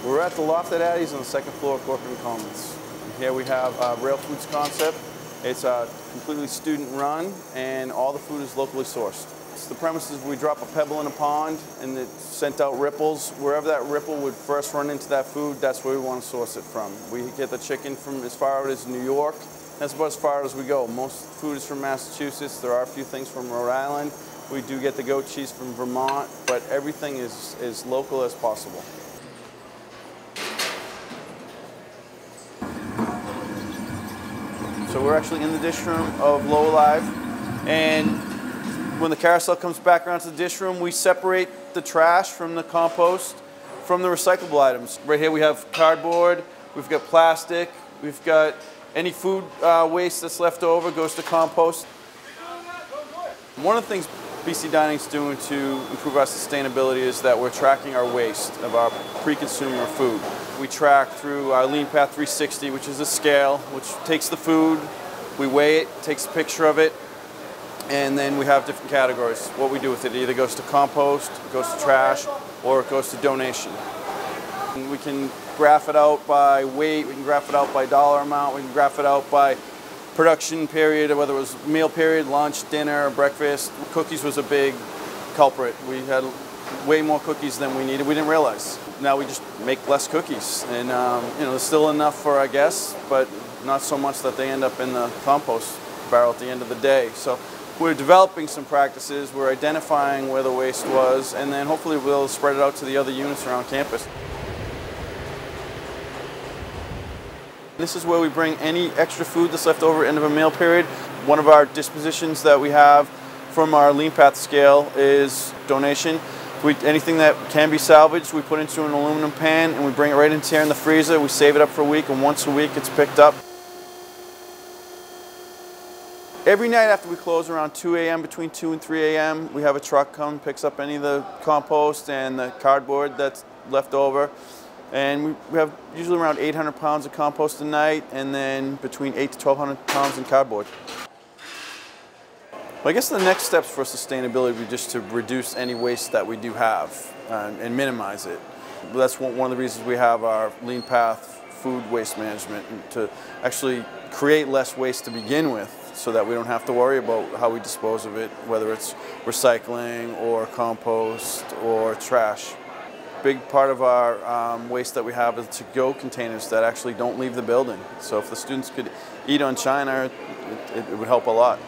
We're at the Loft at Addie's on the second floor of Corcoran Commons. Here we have Rail Foods Concept. It's completely student run and all the food is locally sourced. The premise is we drop a pebble in a pond and it sent out ripples. Wherever that ripple would first run into that food, that's where we want to source it from. We get the chicken from as far out as New York. That's about as far as we go. Most food is from Massachusetts. There are a few things from Rhode Island. We do get the goat cheese from Vermont, but everything is as local as possible. So we're actually in the dish room of Low Alive, and when the carousel comes back around to the dish room, we separate the trash from the compost from the recyclable items. Right here we have cardboard, we've got plastic, we've got any food waste that's left over goes to compost. One of the things BC Dining is doing to improve our sustainability is that we're tracking our waste of our pre-consumer food. We track through our Lean Path 360, which is a scale which takes the food, we weigh it, takes a picture of it, and then we have different categories. What we do with it either goes to compost, it goes to trash, or it goes to donation. And we can graph it out by weight, we can graph it out by dollar amount, we can graph it out by production period, whether it was meal period, lunch, dinner, breakfast. Cookies was a big culprit. We had way more cookies than we needed. We didn't realize. Now we just make less cookies, and there's still enough for our guests, but not so much that they end up in the compost barrel at the end of the day. So we're developing some practices. We're identifying where the waste was, and then hopefully we'll spread it out to the other units around campus. This is where we bring any extra food that's left over at the end of a meal period. One of our dispositions that we have from our Lean Path scale is donation. Anything that can be salvaged, we put into an aluminum pan and we bring it right into here in the freezer. We save it up for a week, and once a week it's picked up. Every night after we close around 2 a.m., between 2 and 3 a.m., we have a truck come, picks up any of the compost and the cardboard that's left over. And we have usually around 800 pounds of compost a night, and then between 800 to 1,200 pounds in cardboard. Well, I guess the next steps for sustainability would be just to reduce any waste that we do have and minimize it. That's one of the reasons we have our Lean Path food waste management, to actually create less waste to begin with, so that we don't have to worry about how we dispose of it, whether it's recycling or compost or trash. Big part of our waste that we have is to-go containers that actually don't leave the building. So if the students could eat on China, it would help a lot.